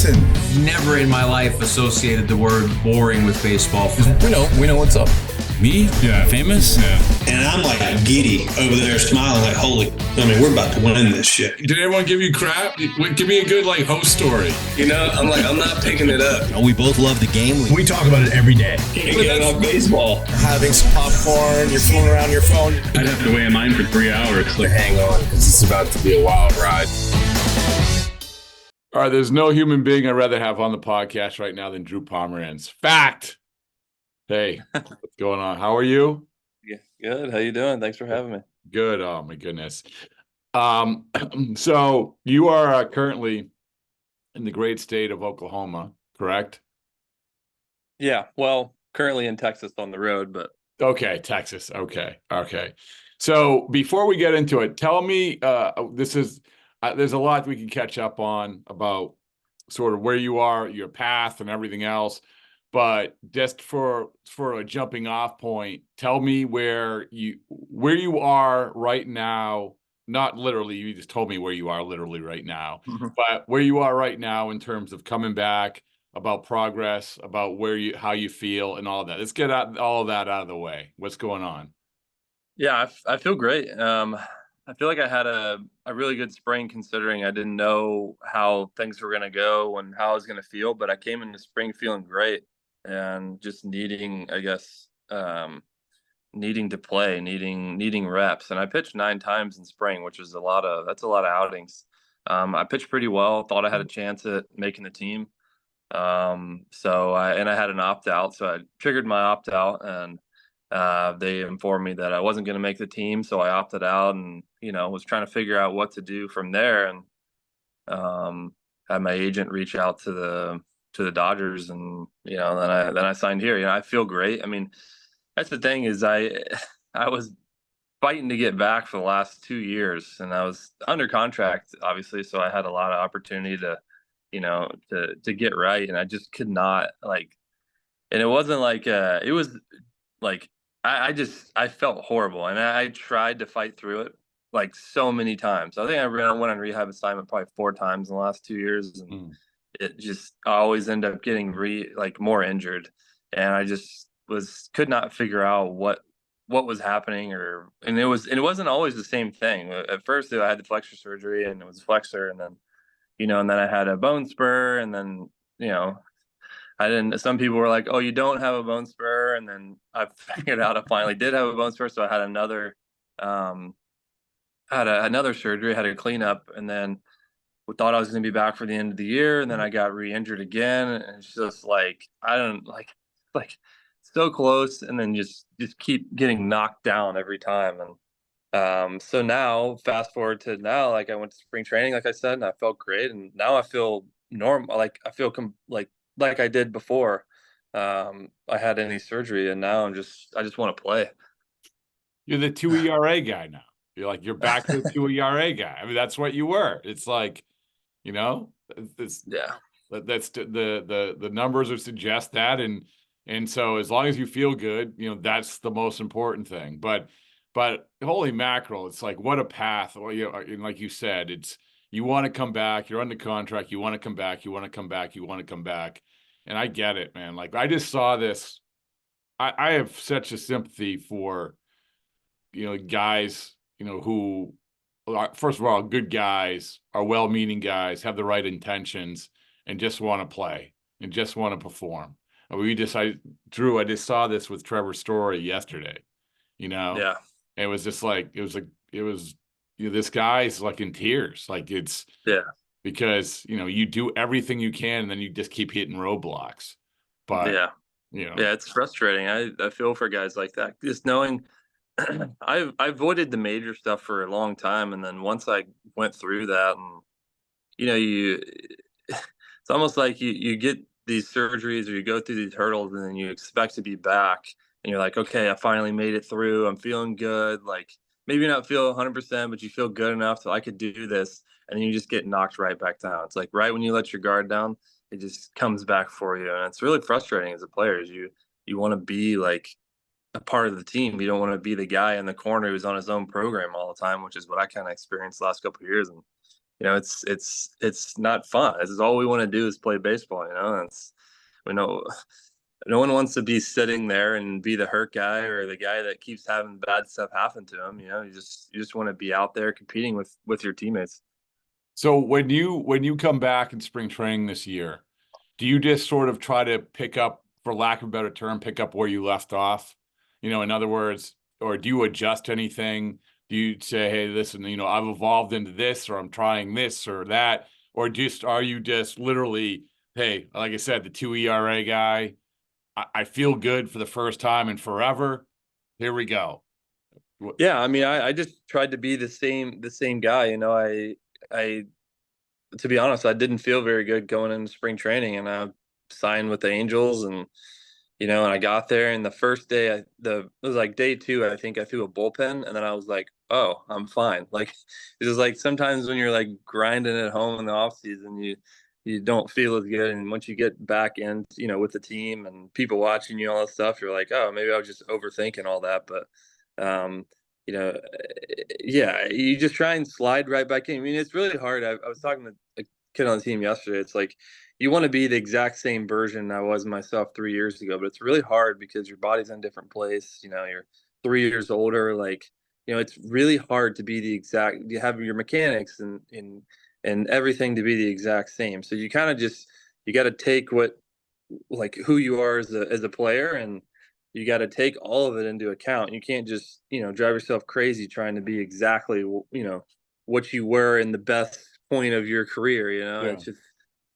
listen. Never in my life associated the word boring with baseball. We know what's up. Me? Yeah. Famous? Yeah. And I'm like giddy over there smiling like, we're about to win this shit. Did everyone give you crap? Give me a good host story. I'm not picking it up. We both love the game. We talk about it every day. Can't get enough baseball. Having some popcorn, you're fooling around your phone. I'd have to wait in line for 3 hours. Hang on, because it's about to be a wild ride. All right, there's no human being I'd rather have on the podcast right now than Drew Pomeranz. Fact. Hey, what's going on? How are you? Yeah, good. How you doing? Thanks for having me. Good. Oh my goodness. So you are currently in the great state of Oklahoma, correct? Yeah. Well, currently in Texas on the road, but okay, Texas. Okay. So before we get into it, tell me. There's a lot we can catch up on about sort of where you are, your path, and everything else. But just for a jumping off point, tell me where you are right now. Not literally, you just told me where you are literally right now, but where you are right now in terms of coming back, about progress, about how you feel, and all that. Let's get all of that out of the way. What's going on? yeah, I feel great. I feel like I had a really good spring, considering I didn't know how things were going to go and how I was going to feel, but I came into spring feeling great and just needing to play, needing reps. And I pitched 9 times in spring, which is that's a lot of outings. I pitched pretty well, thought I had a chance at making the team. So I had an opt out, so I triggered my opt out, and they informed me that I wasn't going to make the team. So I opted out and, was trying to figure out what to do from there, and had my agent reach out to the Dodgers, and, then I signed here. I feel great. I mean, that's the thing, is I was fighting to get back for the last 2 years, and I was under contract, obviously. So I had a lot of opportunity to get right. And I just could not, and it wasn't it was I felt horrible, and I tried to fight through it so many times. I think I went on rehab assignment probably 4 times in the last 2 years, and I always end up getting more injured, and I just could not figure out what was happening, and it wasn't always the same thing. At first, I had the flexor surgery, and it was flexor, and then and then I had a bone spur, and then I didn't. Some people were like, "Oh, you don't have a bone spur," and then I figured out I finally did have a bone spur. So I had another surgery, had a cleanup, and then we thought I was going to be back for the end of the year, and then I got re-injured again, and it's just I don't so close, and then just keep getting knocked down every time. And so now, fast forward to now, I went to spring training, like I said, and I felt great, and now I feel normal. I feel like I did before I had any surgery, and now I just want to play. You're the 2 ERA guy now. You're back to the 2 ERA guy. I mean, that's what you were. It's that's the numbers would suggest that, and so as long as you feel good, that's the most important thing. But holy mackerel, it's what a path. Well, like you said, it's you want to come back. You're under contract. You want to come back. You want to come back. You want to come back. And I get it, man. I just saw this. I have such a sympathy for, guys, who are, first of all, good guys, are well-meaning guys, have the right intentions, and just want to play and just want to perform. Drew, I just saw this with Trevor Story yesterday, Yeah. And it was just this guy's in tears. Because, you do everything you can, and then you just keep hitting roadblocks. But, yeah, it's frustrating. I feel for guys like that. Just knowing I avoided the major stuff for a long time. And then once I went through that, and, it's almost like you get these surgeries, or you go through these hurdles, and then you expect to be back, and you're like, okay, I finally made it through. I'm feeling good. Maybe not feel 100%, but you feel good enough so I could do this. And then you just get knocked right back down. It's right when you let your guard down, it just comes back for you. And it's really frustrating as a player. You want to be a part of the team. You don't want to be the guy in the corner who's on his own program all the time, which is what I kind of experienced the last couple of years. And it's not fun. This is all we want to do is play baseball. We know no one wants to be sitting there and be the hurt guy or the guy that keeps having bad stuff happen to him. You just want to be out there competing with your teammates. So when you come back in spring training this year, do you just sort of try to pick up, for lack of a better term, pick up where you left off? In other words, or do you adjust anything? Do you say, hey, listen, I've evolved into this, or I'm trying this or that, or are you just literally, hey, like I said, the 2 ERA guy, I feel good for the first time in forever. Here we go. Yeah, I mean, I just tried to be the same guy. I to be honest, I didn't feel very good going into spring training, and I signed with the Angels, and I got there, and the first day, it was like day 2, I think I threw a bullpen, and then I was like, oh, I'm fine. Like, it was like sometimes when you're like grinding at home in the off season, you don't feel as good, and once you get back in, with the team and people watching you, all that stuff, you're like, oh, maybe I was just overthinking all that, but um, you know, yeah, you just try and slide right back in. I mean, it's really hard. I was talking to a kid on the team yesterday. It's like you want to be the exact same version I was myself 3 years ago, but it's really hard because your body's in a different place. You're 3 years older. Like, it's really hard to be the exact. You have your mechanics and everything to be the exact same. So you kind of you got to take like who you are as a player, and you got to take all of it into account. You can't just, drive yourself crazy trying to be exactly, what you were in the best point of your career. Yeah.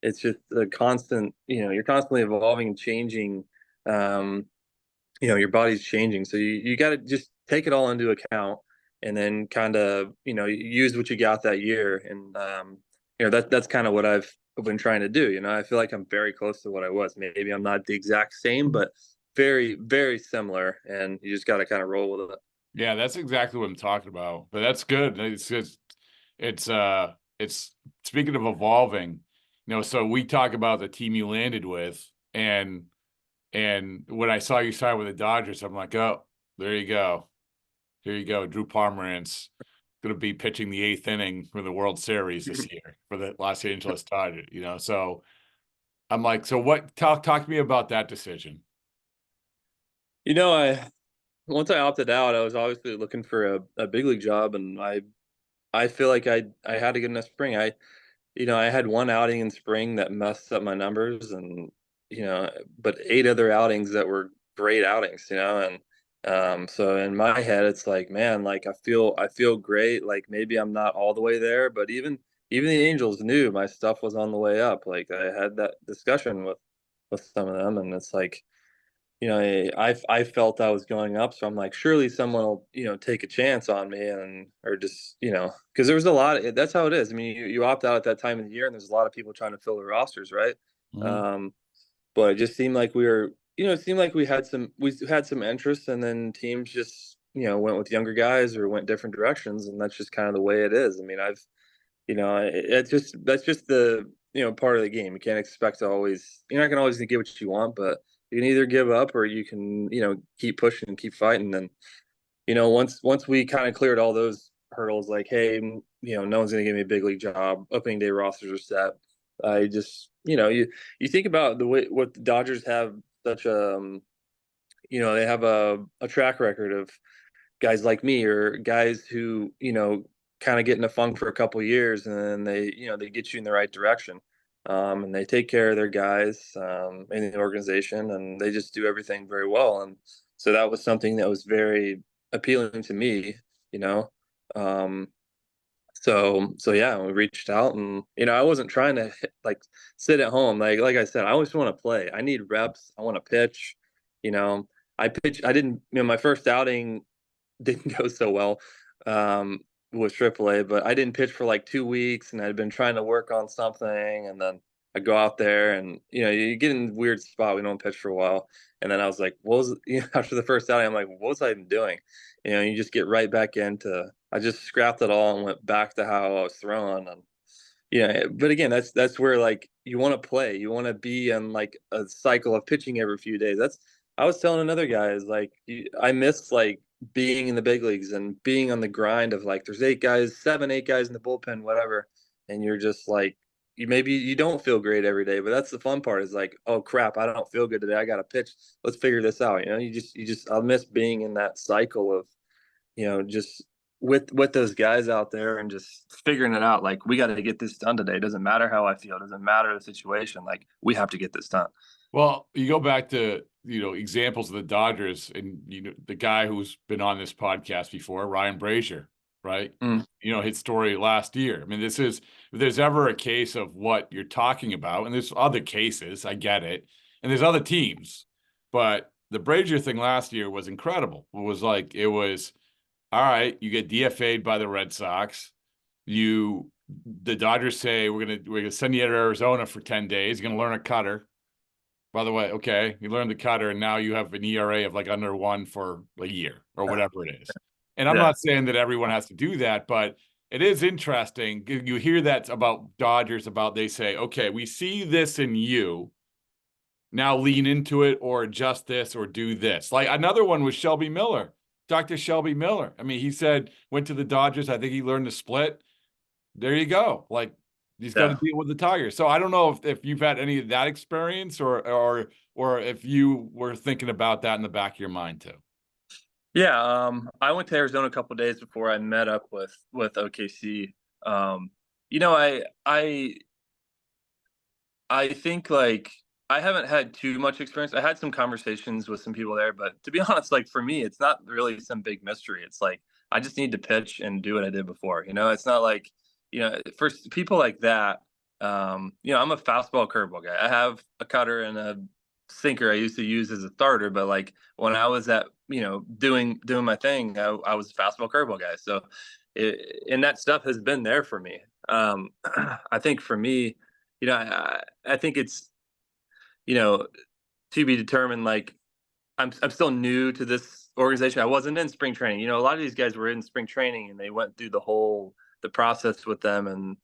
It's just a constant, you're constantly evolving and changing. Your body's changing. So you got to just take it all into account and then kind of, use what you got that year. And, that's kind of what I've been trying to do. I feel like I'm very close to what I was. Maybe I'm not the exact same, but very, very similar, and you just got to kind of roll with it. Yeah, that's exactly what I'm talking about. But that's good. It's speaking of evolving, so we talk about the team you landed with, and when I saw you sign with the Dodgers, I'm like, oh, there you go. Here you go. Drew Pomeranz going to be pitching the 8th inning for the World Series this year for the Los Angeles Dodgers, so I'm like, so what, talk to me about that decision. Once I opted out, I was obviously looking for a big league job, and I feel like I had a good enough spring. I had one outing in spring that messed up my numbers, and but 8 other outings that were great outings, and so in my head, it's like, man, like I feel great. Like maybe I'm not all the way there, but even the Angels knew my stuff was on the way up. Like I had that discussion with some of them, and it's like, I felt I was going up, so I'm like, surely someone will, take a chance on me, or just, because there was a lot. That's how it is. I mean, you opt out at that time of the year, and there's a lot of people trying to fill the rosters, right? Mm-hmm. But it just seemed like it seemed like we had some interest, and then teams just, went with younger guys or went different directions, and that's just kind of the way it is. I mean, that's just the, part of the game. You can't expect to always. You're not gonna always get what you want, but you can either give up or you can, keep pushing and keep fighting. And, once we kind of cleared all those hurdles, like, hey, no one's going to give me a big league job. Opening day rosters are set. I just, you think about the way what the Dodgers have such they have a track record of guys like me or guys who, kind of get in a funk for a couple of years, and then they get you in the right direction. And they take care of their guys in the organization, and they just do everything very well. And so that was something that was very appealing to me, So yeah, we reached out, and I wasn't trying to sit at home. Like I said, I always want to play. I need reps. I want to pitch. I didn't. My first outing didn't go so well. With AAA, but I didn't pitch for like 2 weeks, and I'd been trying to work on something, and then I go out there, and you get in a weird spot. We don't pitch for a while, and then I was like, what was after the first outing? I'm like, what was I even doing? You just get right back into. I just scrapped it all and went back to how I was throwing, and but again, that's where like you want to play, you want to be in like a cycle of pitching every few days. I was telling another guy is like I miss like being in the big leagues and being on the grind of like there's 8 guys, 7, 8 guys in the bullpen, whatever. and you're just like, you don't feel great every day, but that's the fun part, is like, oh crap, I don't feel good today. I got to pitch. Let's figure this out. I miss being in that cycle of, just with those guys out there and just figuring it out. Like, we got to get this done today. It doesn't matter how I feel. It doesn't matter the situation. Like, we have to get this done. Well, you go back to, examples of the Dodgers, and, the guy who's been on this podcast before, Ryan Brazier, right? Mm. His story last year. I mean, if there's ever a case of what you're talking about, and there's other cases, I get it, and there's other teams, but the Brazier thing last year was incredible. It was, all right, you get DFA'd by the Red Sox. The Dodgers say, we're gonna send you to Arizona for 10 days. You're gonna learn a cutter. By the way, okay, you learned the cutter, and now you have an ERA of like under 1 for a year or whatever it is. And I'm not saying that everyone has to do that, but it is interesting. You hear that about Dodgers, they say, okay, we see this in you. Now lean into it, or adjust this, or do this. Like, another one was Shelby Miller, Dr. Shelby Miller. I mean, he said, went to the Dodgers. I think he learned to split. There you go. Like, he's got to deal with the Tigers. So I don't know if you've had any of that experience, or if you were thinking about that in the back of your mind too. Yeah, I went to Arizona a couple of days before I met up with OKC. I think, like, I haven't had too much experience. I had some conversations with some people there, but to be honest, like, for me, it's not really some big mystery. It's like, I just need to pitch and do what I did before. It's not like, for people like that, I'm a fastball curveball guy. I have a cutter and a sinker I used to use as a starter, but like, when I was at, doing my thing, I was a fastball curveball guy. So and that stuff has been there for me. I think for me, I think it's, to be determined. Like, I'm still new to this organization. I wasn't in spring training. A lot of these guys were in spring training, and they went through the process with them, and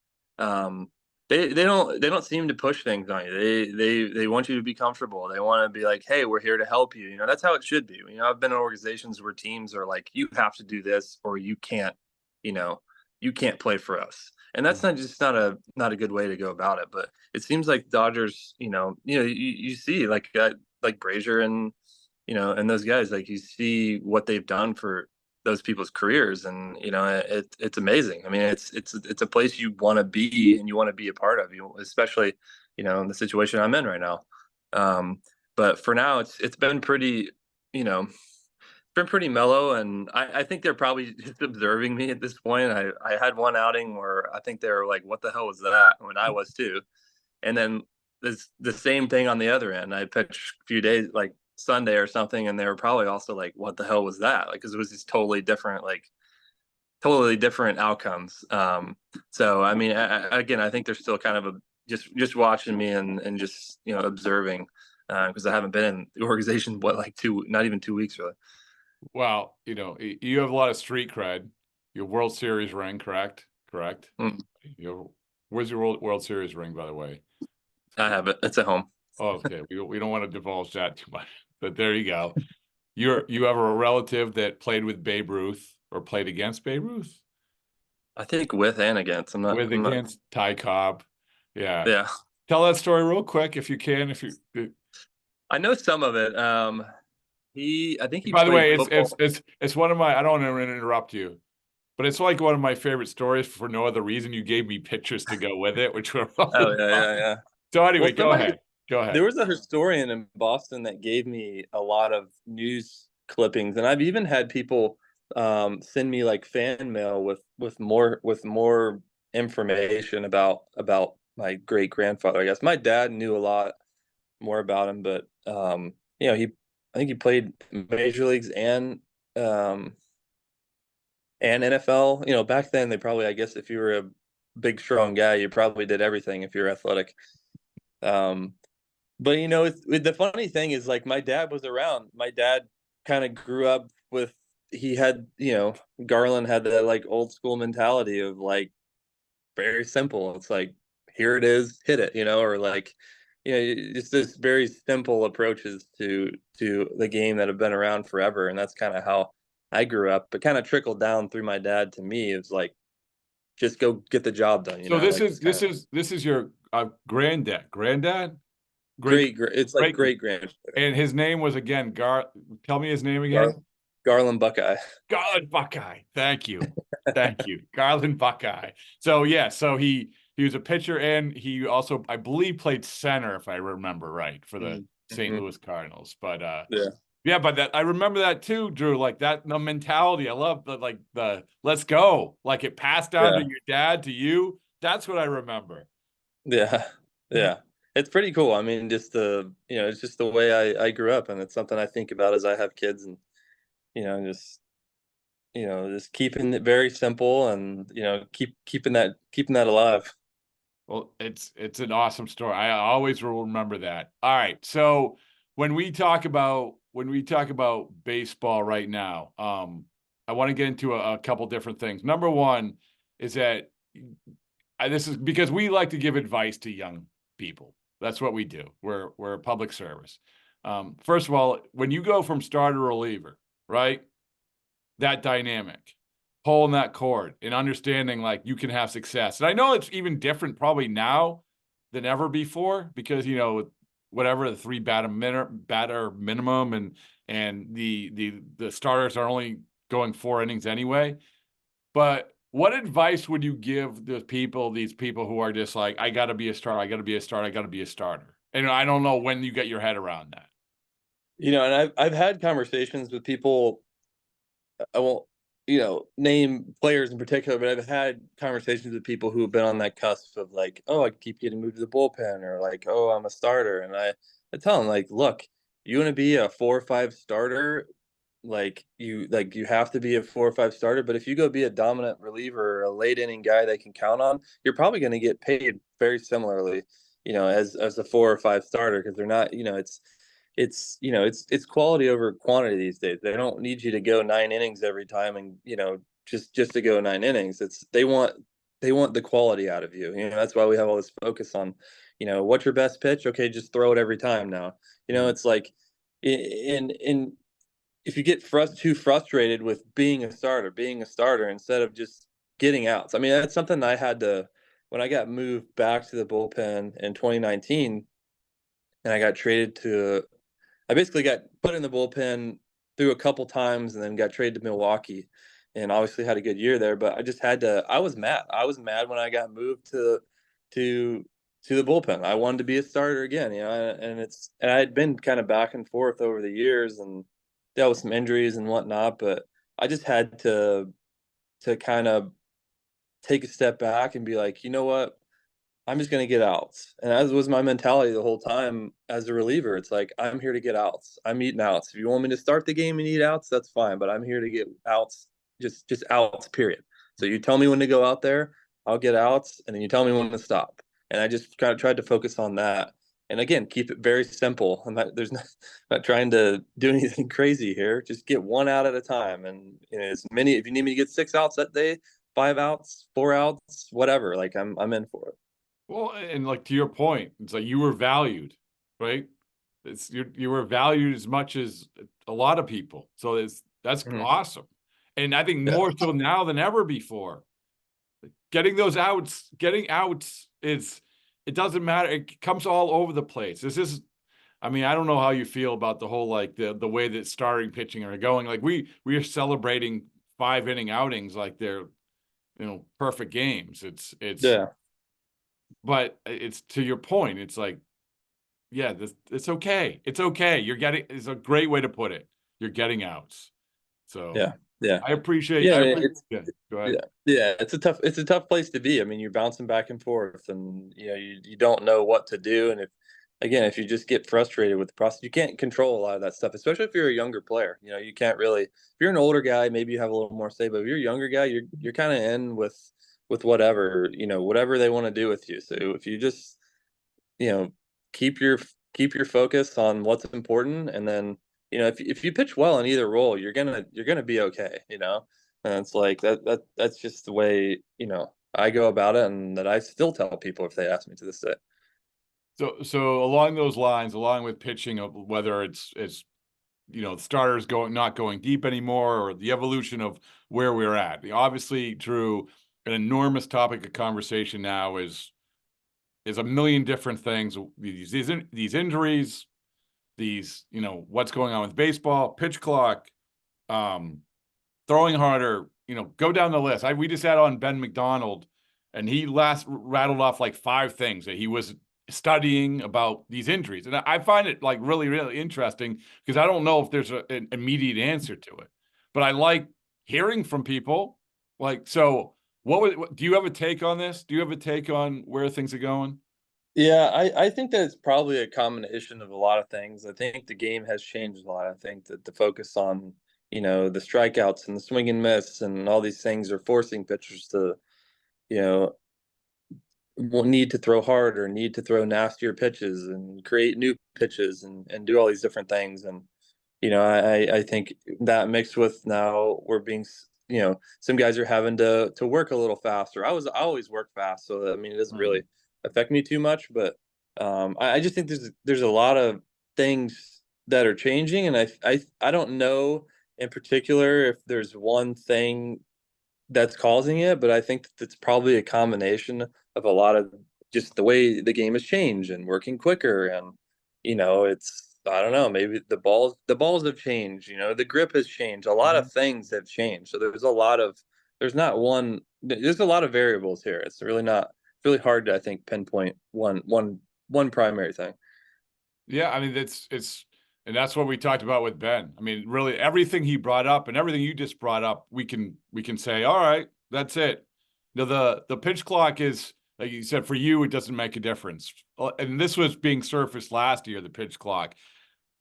they don't seem to push things on you. They want you to be comfortable. They want to be like, hey, we're here to help you. That's how it should be. I've been in organizations where teams are like, you have to do this, or you can't play for us. And that's not a good way to go about it. But it seems like Dodgers, you see like Brazier and and those guys, like, you see what they've done for those people's careers, and it's amazing. I mean, it's a place you want to be, and you want to be a part of, especially in the situation I'm in right now. But for now, it's been pretty, been pretty mellow, and I think they're probably just observing me at this point. I had one outing where I think they were like, what the hell was that, when I was too. And then there's the same thing on the other end. I pitched a few days, like Sunday or something, and they were probably also like, what the hell was that? Like, because it was just totally different outcomes. So I mean, I think they're still kind of just watching me and just observing, because I haven't been in the organization not even 2 weeks really. Well, you have a lot of street cred. Your World Series ring, correct? Mm. Where's your World Series ring, by the way? I have it. It's at home. Oh, okay. We don't want to divulge that too much, but there you go. You have a relative that played with Babe Ruth, or played against Babe Ruth? I think with and against. Against Ty Cobb. Yeah. Yeah. Tell that story real quick if you can. I know some of it. I think he. By the way, football. it's one of my. I don't want to interrupt you, but it's like one of my favorite stories for no other reason. You gave me pictures to go with it, which were. Oh yeah. So anyway, go ahead. There was a historian in Boston that gave me a lot of news clippings, and I've even had people send me like fan mail with more information about my great grandfather. I guess my dad knew a lot more about him, but I think he played major leagues and NFL. Back then they probably, I guess, if you were a big strong guy, you probably did everything if you're athletic. But the funny thing is, like, my dad was around. My dad kind of grew up with, he had, Garland had that like old school mentality of like, very simple. It's like, here it is, hit it, or like, just this very simple approaches to the game that have been around forever. And that's kind of how I grew up. It kind of trickled down through my dad to me. It's like, just go get the job done. So this is your granddad, great, it's like great grandfather. and his name was again tell me his name again. Garland Buckeye. Garland Buckeye. Thank you. Thank you. Garland Buckeye. So yeah, so he was a pitcher, and he also, I believe, played center, if I remember right, for the St. Louis Cardinals. But yeah, but that I remember that too, Drew. Like that, the mentality. I love the let's go. Like it passed down to your dad, to you. That's what I remember. Yeah. Yeah. It's pretty cool. I mean, just it's just the way I grew up, and it's something I think about as I have kids, and just keeping it very simple, and keeping that alive. Well, it's an awesome story. I always will remember that. All right. So when we talk about baseball right now, I want to get into a couple different things. Number one is that this is because we like to give advice to young people. That's what we do. We're a public service. First of all, when you go from starter to reliever, right? That dynamic, pulling that cord and understanding like you can have success. And I know it's even different probably now than ever before, because whatever the 3 batter minimum, and the starters are only going 4 innings anyway. But what advice would you give these people who are just like, I got to be a starter, I got to be a starter, I got to be a starter? And I don't know when you get your head around that. And I've had conversations with people. I won't, name players in particular, but I've had conversations with people who have been on that cusp of like, oh, I keep getting moved to the bullpen, or like, oh, I'm a starter. And I tell them, like, look, you want to be a 4 or 5 starter, you have to be a 4 or 5 starter. But if you go be a dominant reliever or a late inning guy they can count on, you're probably going to get paid very similarly, as a 4 or 5 starter, because they're not, it's quality over quantity these days. They don't need you to go 9 innings every time, and just to go 9 innings. They want the quality out of you. That's why we have all this focus on, what's your best pitch? Okay, just throw it every time now. It's like in if you get too frustrated with being a starter instead of just getting outs. I mean, that's something I had to, when I got moved back to the bullpen in 2019, and I got traded to. I basically got put in the bullpen through a couple times, and then got traded to Milwaukee, and obviously had a good year there. But I just had to. I was mad. I was mad when I got moved to the bullpen. I wanted to be a starter again, and I had been kind of back and forth over the years, and dealt with some injuries and whatnot. But I just had to kind of take a step back and be like, you know what? I'm just going to get outs. And that was my mentality the whole time as a reliever. It's like, I'm here to get outs. I'm eating outs. If you want me to start the game and eat outs, that's fine. But I'm here to get outs, just outs, period. So you tell me when to go out there, I'll get outs. And then you tell me when to stop. And I just kind of tried to focus on that. And again, keep it very simple. Not trying to do anything crazy here. Just get 1 out at a time. And as many, if you need me to get 6 outs that day, 5 outs, 4 outs, whatever, like I'm in for it. Well, and like to your point, it's like you were valued, right? You were valued as much as a lot of people. So that's awesome. And I think more so now than ever before. Getting outs it doesn't matter. It comes all over the place. I mean, I don't know how you feel about the whole, like the way that starting pitching are going. Like we are celebrating 5-inning outings like they're, perfect games. It's But it's to your point. It's like, yeah, it's okay. It's okay. It's a great way to put it. You're getting outs. So yeah. I appreciate. Go ahead. Yeah. It's a tough place to be. I mean, you're bouncing back and forth, and you don't know what to do. And if you just get frustrated with the process, you can't control a lot of that stuff. Especially if you're a younger player, you can't really. If you're an older guy, maybe you have a little more say. But if you're a younger guy, you're kind of in with whatever they want to do with you. So if you just keep your focus on what's important, and then if you pitch well in either role, you're gonna be okay. And it's like that's just the way I go about it, and that I still tell people if they ask me to this day. So along those lines, along with pitching, whether it's starters not going deep anymore, or the evolution of where we're at. Obviously, Drew, an enormous topic of conversation now is a million different things. These injuries, these, what's going on with baseball, pitch clock, throwing harder, go down the list. We just had on Ben McDonald, and he last rattled off like 5 things that he was studying about these injuries. And I find it like really, really interesting because I don't know if there's an immediate answer to it, but I like hearing from people. Like, so do you have a take on this? Do you have a take on where things are going? Yeah, I think that it's probably a combination of a lot of things. I think the game has changed a lot. I think that the focus on, the strikeouts and the swing and miss and all these things are forcing pitchers to, need to throw harder, need to throw nastier pitches and create new pitches and do all these different things. And, I think that mixed with now we're being, some guys are having to work a little faster. I always work fast. So, I mean, it doesn't really affect me too much, but I just think there's a lot of things that are changing, and I don't know in particular if there's one thing that's causing it, but I think that it's probably a combination of a lot of just the way the game has changed and working quicker, and it's, I don't know, maybe the balls have changed, the grip has changed, a lot of things have changed. So there's a lot of variables here. It's really hard to, I think, pinpoint one primary thing. Yeah, I mean, and that's what we talked about with Ben. I mean, really everything he brought up and everything you just brought up, we can say, all right, that's it. The pitch clock is, like you said, for you, it doesn't make a difference. And this was being surfaced last year, the pitch clock.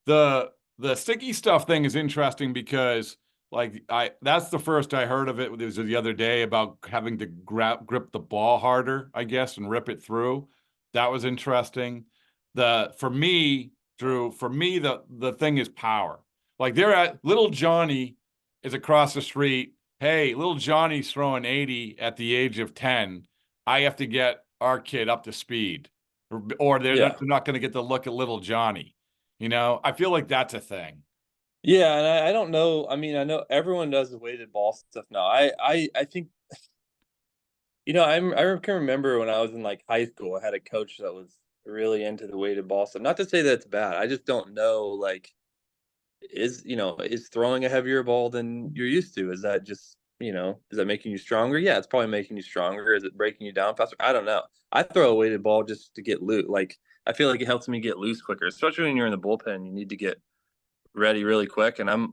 The sticky stuff thing is interesting because that's the first I heard of it. It was the other day about having to grip the ball harder, I guess, and rip it through. That was interesting. For me, Drew, the thing is power. Like little Johnny is across the street. Hey, little Johnny's throwing 80 at the age of 10. I have to get our kid up to speed, or they're not going to get the look at little Johnny. I feel like that's a thing. Yeah, and I don't know. I mean, I know everyone does the weighted ball stuff now. I think, I can remember when I was in like high school, I had a coach that was really into the weighted ball stuff. Not to say that it's bad. I just don't know, like, is throwing a heavier ball than you're used to? Is that just, is that making you stronger? Yeah, it's probably making you stronger. Is it breaking you down faster? I don't know. I throw a weighted ball just to get loose. Like, I feel like it helps me get loose quicker, especially when you're in the bullpen. You need to get ready really quick. And I'm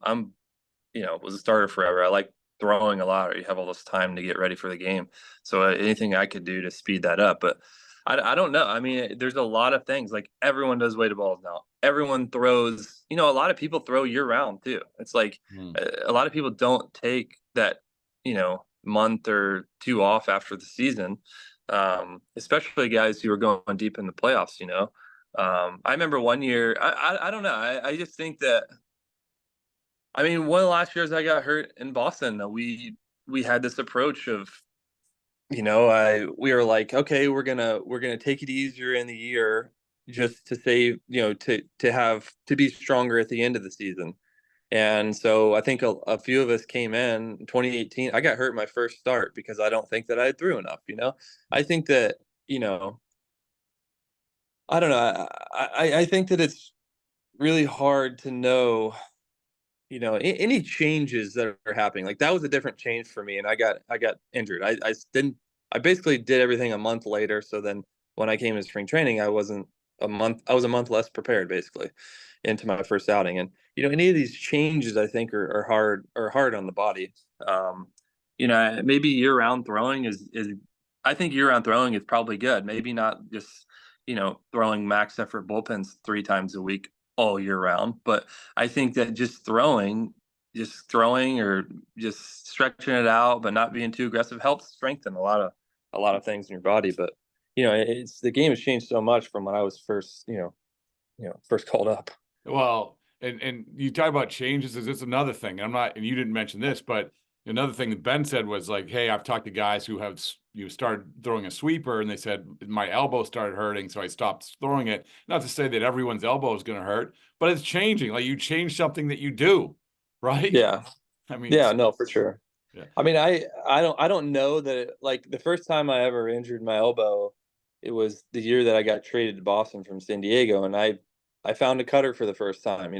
was a starter forever. I like throwing a lot, or you have all this time to get ready for the game. So anything I could do to speed that up. But I don't know. I mean, there's a lot of things. Like, everyone does weighted balls now. Everyone throws, a lot of people throw year round too. It's like a lot of people don't take that, month or 2 off after the season. Especially guys who are going deep in the playoffs, I remember one year, I don't know. I just think that, I mean, one of the last years I got hurt in Boston, we had this approach of, we were like, okay, we're gonna take it easier in the year just to save, to be stronger at the end of the season. And so I think a few of us came in 2018. I got hurt my first start because I don't think that I threw enough. I think that, I don't know. I think that it's really hard to know, any changes that are happening. Like, that was a different change for me, and I got injured. I basically did everything a month later. So then when I came to spring training, I was a month less prepared, basically, into my first outing. And any of these changes, I think, are hard on the body. Maybe year-round throwing is I think year-round throwing is probably good. Maybe not just throwing max effort bullpens 3 times a week all year round, but I think that just throwing or just stretching it out but not being too aggressive helps strengthen a lot of things in your body. But it's, the game has changed so much from when I was first first called up. Well, and you talk about changes, is this another thing? And you didn't mention this, but another thing that Ben said was like, hey, I've talked to guys who have started throwing a sweeper, and they said my elbow started hurting, so I stopped throwing it. Not to say that everyone's elbow is going to hurt, but it's changing. Like, you change something that you do, right? Yeah. I mean, yeah, no, for sure. I mean, I don't know that like the first time I ever injured my elbow, it was the year that I got traded to Boston from San Diego, and I found a cutter for the first time.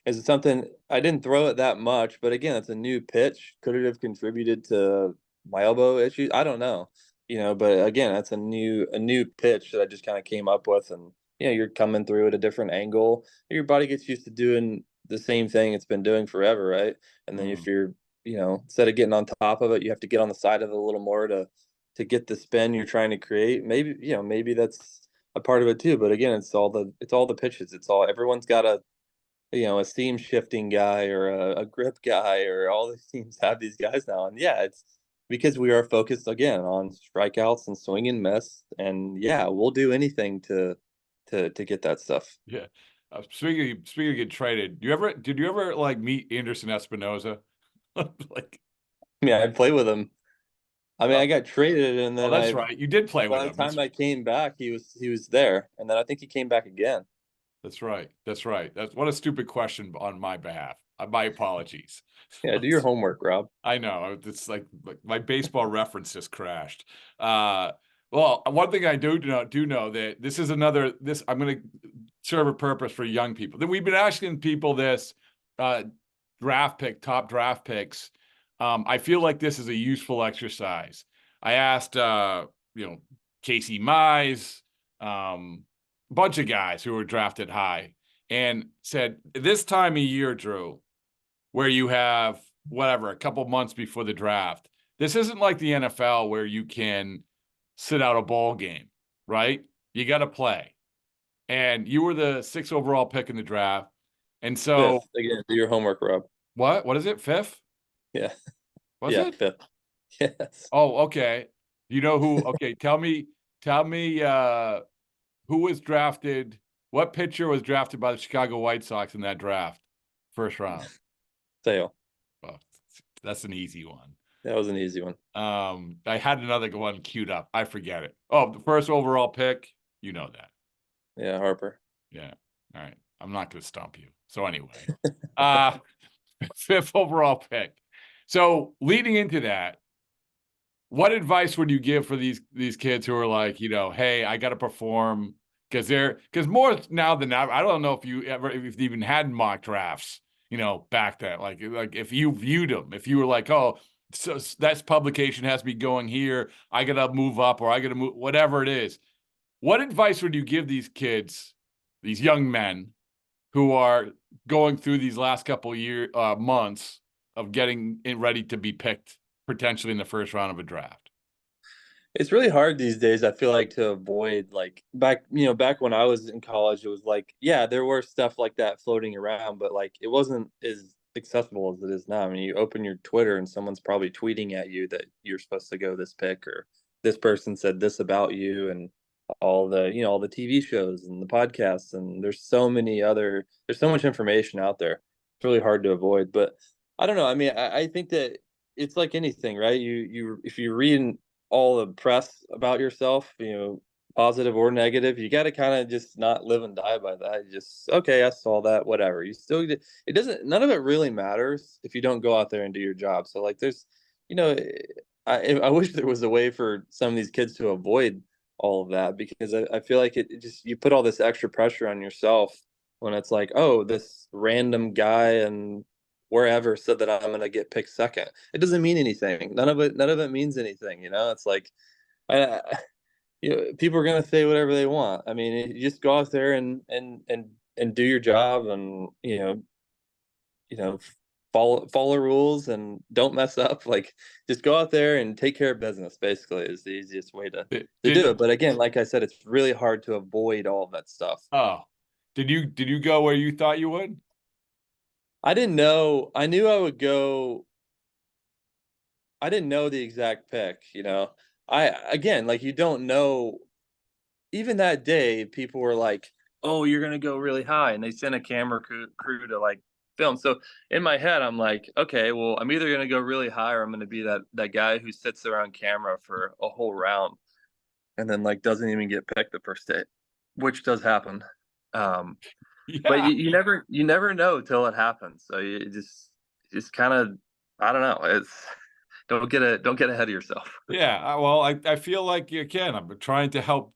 Is it something I didn't throw it that much, but again, it's a new pitch. Could it have contributed to my elbow issues? I don't know. But again, that's a new pitch that I just kind of came up with, and you're coming through at a different angle. Your body gets used to doing the same thing it's been doing forever, right? And then if you're instead of getting on top of it, you have to get on the side of it a little more to get the spin you're trying to create. Maybe that's a part of it too. But again, it's all the pitches. Everyone's got a seam shifting guy or a grip guy, or all these teams have these guys now. And yeah, it's because we are focused again on strikeouts and swing and miss. And yeah, we'll do anything to get that stuff. Yeah. Speaking of getting traded, did you ever like meet Anderson Espinoza? Like, Yeah, I play with him. I mean, I got traded, and then that's right. You did play with by him. the time I came back, he was there, and then I think he came back again. That's right. That's right. That's what a stupid question on my behalf. My apologies. Yeah, do your homework, Rob. I know. It's like my baseball reference just crashed. Well, one thing I do know that this is I'm going to serve a purpose for young people. That we've been asking people this top draft picks. I feel like this is a useful exercise. I asked, Casey Mize, a bunch of guys who were drafted high, and said this time of year, Drew, where you have a couple months before the draft, this isn't like the NFL where you can sit out a ball game, right? You got to play. And you were the 6th overall pick in the draft. And so Fifth. Again, do your homework, Rob. What is it? 5th? Yeah. Was yeah, it? 5th. Yes. Oh, okay. You know who? Okay, tell me who was drafted. What pitcher was drafted by the Chicago White Sox in that draft? First round. Sale. Well, that's an easy one. That was an easy one. I had another one queued up. I forget it. Oh, the first overall pick. You know that. Yeah, Harper. Yeah. All right. I'm not going to stump you. So anyway, 5th overall pick. So leading into that, what advice would you give for these kids who are like, hey, I got to perform because more now than ever. I don't know if you even had mock drafts, back then. Like if you viewed them, if you were like, oh, so that's publication has to be going here. I got to move up, or I got to move, whatever it is. What advice would you give these kids, these young men who are going through these last couple months of getting ready to be picked potentially in the first round of a draft? It's really hard these days, I feel like, to avoid, like back when I was in college, it was like, yeah, there were stuff like that floating around, but like it wasn't as accessible as it is now. I mean, you open your Twitter and someone's probably tweeting at you that you're supposed to go this pick, or this person said this about you, and all the TV shows and the podcasts, and there's so much information out there. It's really hard to avoid. But I don't know. I mean, I think that it's like anything, right? If you're reading all the press about yourself, positive or negative, you got to kind of just not live and die by that. You just, okay, I saw that, whatever. None of it really matters if you don't go out there and do your job. So like I wish there was a way for some of these kids to avoid all of that, because I feel like it just, you put all this extra pressure on yourself when it's like, oh, this random guy and wherever said that I'm going to get picked second. It doesn't mean anything. None of it means anything. It's like, people are going to say whatever they want. I mean, you just go out there and do your job, and, follow rules and don't mess up. Like, just go out there and take care of business, basically, is the easiest way to do it. But again, like I said, it's really hard to avoid all of that stuff. Oh, did you go where you thought you would? I didn't know. I knew I would go. I didn't know the exact pick, like, you don't know. Even that day, people were like, oh, you're going to go really high. And they sent a camera crew to like film. So in my head, I'm like, okay, well, I'm either going to go really high, or I'm going to be that guy who sits around camera for a whole round and then like doesn't even get picked the first day, which does happen. Yeah. But you never know till it happens. So you just kind of, I don't know. don't get ahead of yourself. Yeah, well, I feel like again, I'm trying to help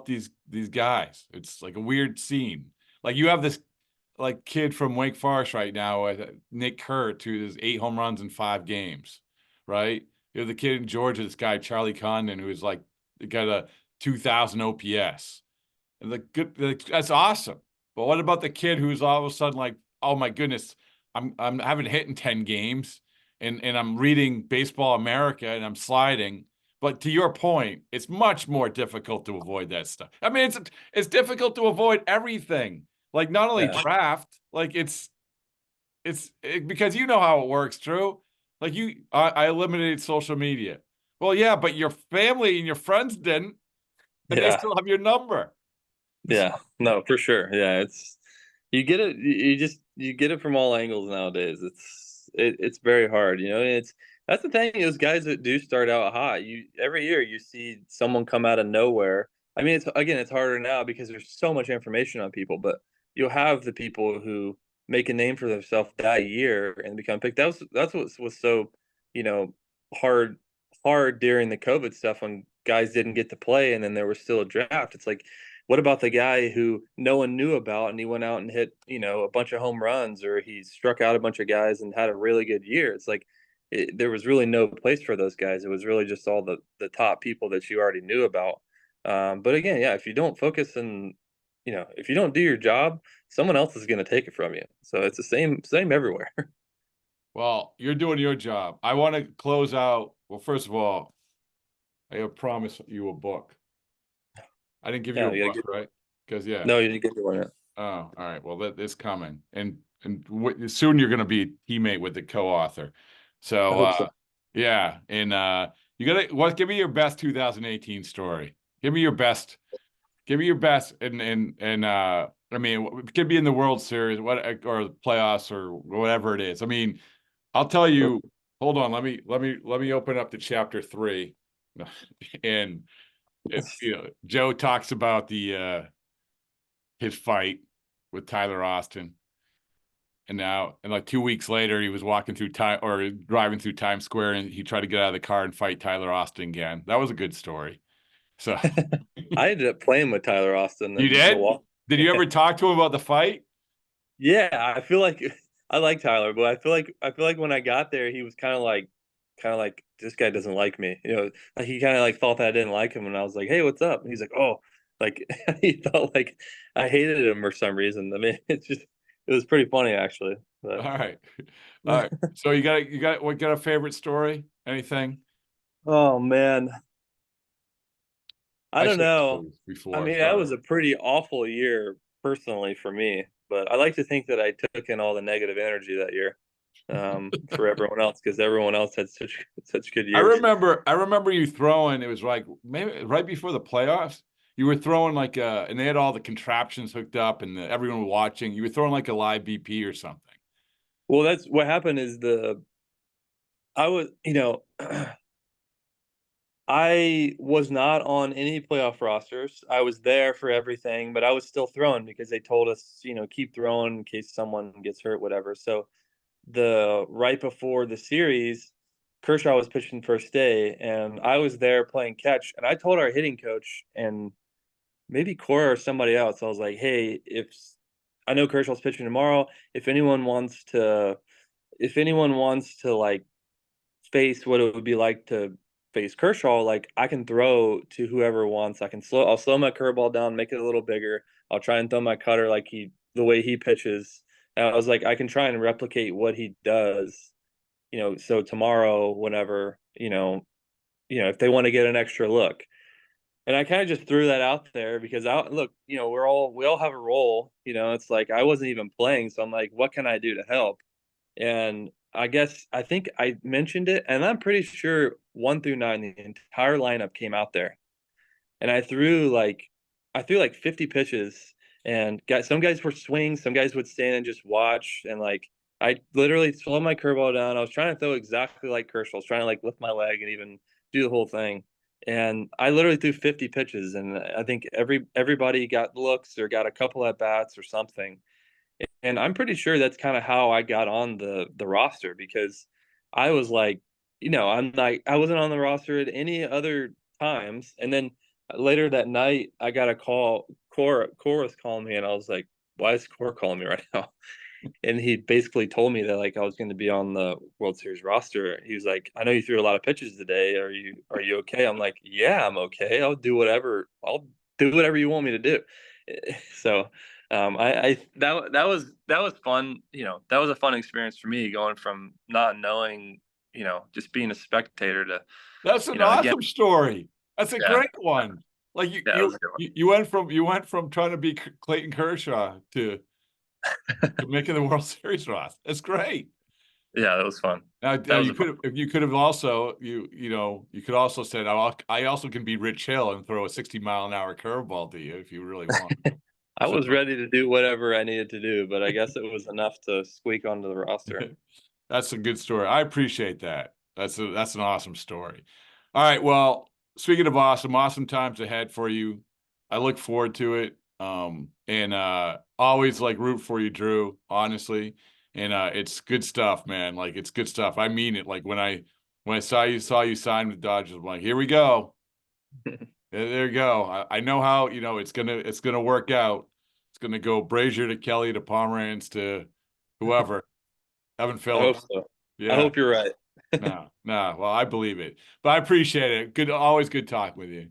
these guys. It's like a weird scene. Like you have this like kid from Wake Forest right now, Nick Kurt, who has 8 home runs in 5 games, right? You have the kid in Georgia, this guy Charlie Condon, who's like got a 2,000 OPS. And that's awesome. But what about the kid who's all of a sudden like, oh my goodness, I'm haven't hit in 10 games, and I'm reading Baseball America and I'm sliding. But to your point, it's much more difficult to avoid that stuff. I mean, it's difficult to avoid everything. Like not only draft, like because you know how it works, Drew. Like I eliminated social media. Well, yeah, but your family and your friends didn't, and they still have your number. Yeah, no, for sure. Yeah, you get it. You get it from all angles nowadays. It's very hard. That's the thing. Those guys that do start out hot, every year you see someone come out of nowhere. I mean, it's harder now because there's so much information on people, but you'll have the people who make a name for themselves that year and become picked. That's what was so, you know, hard during the COVID stuff when guys didn't get to play and then there was still a draft. It's like, what about the guy who no one knew about and he went out and hit, a bunch of home runs, or he struck out a bunch of guys and had a really good year? It's like there was really no place for those guys. It was really just all the top people that you already knew about. But again, yeah, if you don't focus and if you don't do your job, someone else is going to take it from you. So it's the same everywhere. Well, you're doing your job. I want to close out. Well, first of all, I promise you a book. I didn't give you a book, right? Because no, you didn't get one yet. Oh, all right. Well, that is coming, and soon you're going to be a teammate with the co-author. So, yeah, and you gotta give me your best 2018 story. Give me your best. Give me your best, and I mean, it could be in the World Series, or playoffs, or whatever it is. I mean, I'll tell you. Hold on. Let me open up to chapter 3, and Joe talks about his fight with Tyler Austin, and like 2 weeks later, he was driving through Times Square, and he tried to get out of the car and fight Tyler Austin again. That was a good story. So I ended up playing with Tyler Austin. You did? Did you ever talk to him about the fight? Yeah, I feel like I like Tyler, but I feel like when I got there, he was kind of like this guy doesn't like me. Like he kind of like thought that I didn't like him, and I was like, "Hey, what's up?" And he's like, "Oh," like he felt like I hated him for some reason. I mean, it was pretty funny actually. But. All right. So you got a favorite story? Anything? Oh man. I don't know. I mean, that was a pretty awful year personally for me, but I like to think that I took in all the negative energy that year for everyone else, because everyone else had such good years. I remember you throwing. It was like maybe right before the playoffs. You were throwing and they had all the contraptions hooked up, and everyone was watching. You were throwing like a live BP or something. Well, that's what happened. I was, I was not on any playoff rosters. I was there for everything, but I was still throwing because they told us, keep throwing in case someone gets hurt, whatever. So right before the series, Kershaw was pitching first day, and I was there playing catch. And I told our hitting coach and maybe Cora or somebody else, I was like, hey, I know Kershaw's pitching tomorrow, if anyone wants to like face what it would be like to face Kershaw, like I can throw to whoever wants. I'll slow my curveball down, make it a little bigger. I'll try and throw my cutter like the way he pitches. And I was like, I can try and replicate what he does, so tomorrow, whenever, if they want to get an extra look. And I kind of just threw that out there because we all have a role, it's like I wasn't even playing. So I'm like, what can I do to help? And I think I mentioned it, and I'm pretty sure 1 through 9, the entire lineup came out there, and I threw like 50 pitches, and some guys were swinging, some guys would stand and just watch, and like I literally slowed my curveball down. I was trying to throw exactly like Kershaw. I was trying to like lift my leg and even do the whole thing, and I literally threw 50 pitches, and I think everybody got looks or got a couple at bats or something. And I'm pretty sure that's kind of how I got on the roster, because I was like I'm like, I wasn't on the roster at any other times. And then later that night, I got a call. Cora was calling me, and I was like, why is Cora calling me right now? And he basically told me that like I was going to be on the World Series roster. He was like, I know you threw a lot of pitches today. Are you okay? I'm like, yeah, I'm okay. I'll do whatever you want me to do. So I that was fun. That was a fun experience for me, going from not knowing, just being a spectator to, That's an again. awesome story. That's a Yeah. great one. Like Yeah, that was a good one. you went from trying to be Clayton Kershaw to making the World Series roster. That's great. Yeah, that was fun. Now, That was you could have also you could also said, I also can be Rich Hill and throw a 60-mile-an-hour curveball to you if you really want. I was ready to do whatever I needed to do, but I guess it was enough to squeak onto the roster. That's a good story. I appreciate that. That's an awesome story. All right. Well, speaking of awesome times ahead for you. I look forward to it. And always like root for you, Drew, honestly. And it's good stuff, man. Like, it's good stuff. I mean it. Like, when I saw you sign with Dodgers, I'm like, here we go. There you go. I know how, it's gonna work out. It's gonna go Brazier to Kelly to Pomeranz to whoever. Evan I Phillips. hope so. Yeah. I hope you're right. No. Well, I believe it. But I appreciate it. Always good talking with you.